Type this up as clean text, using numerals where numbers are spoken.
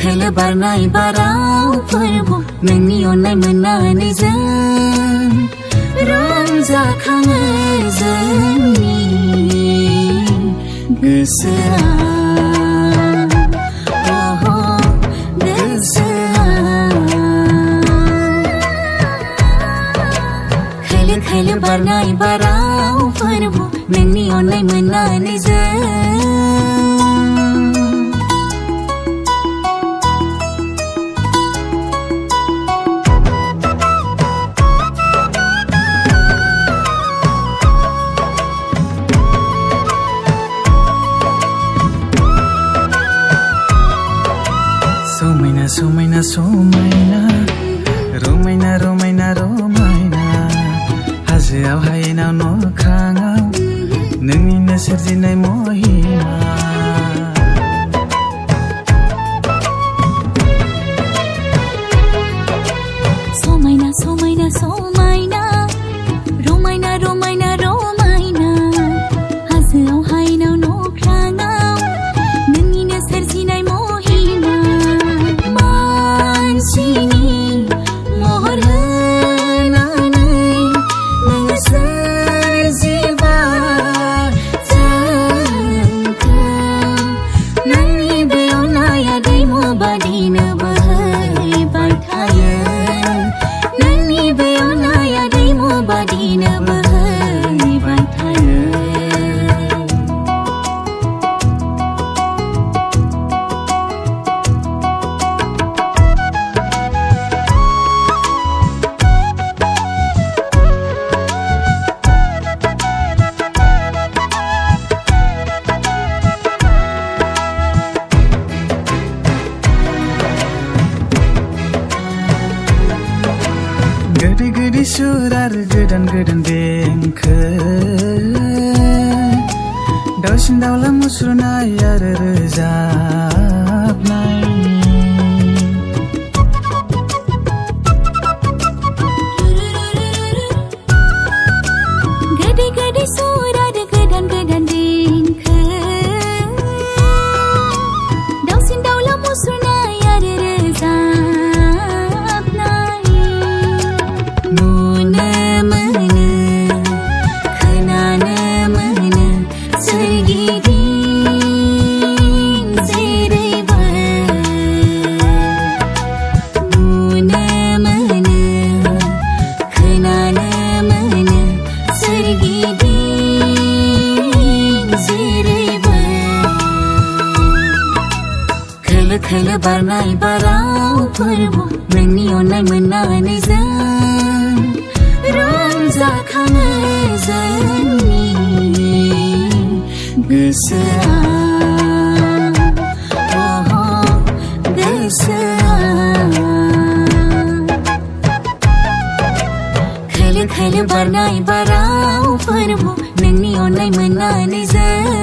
खोलो बारनाय बारावफोरबो नोंनि अननाय मोननानै जों रंजाखाङो जोंनि गोसोआ खोलो बारनाय बारावफोरबो नोंनि अननाय मोननानै जों Somaina, somaina, romaina, romaina, romaina. Hazeaw hainaw no khangaw, nungino serjinay mohima. Somaina, somaina, somaina, romaina, romaina, romaina. Hazeaw hainaw no khangaw, nungino serjinay mohima. Gede surar godan denkho Daushin daula musrunay आरो रोजाबनाय Gede surar godan denkho Daushin daula musrunay आरो रोजाबनाय खोलो बारनाय बारावफोरबो नोंनि अननाय मोननानै जों रंजाखाङो जोंनि गोसोआ गोसोआ खोलो बारनाय बारावफोरबो नोंनि अननाय मोननानै जों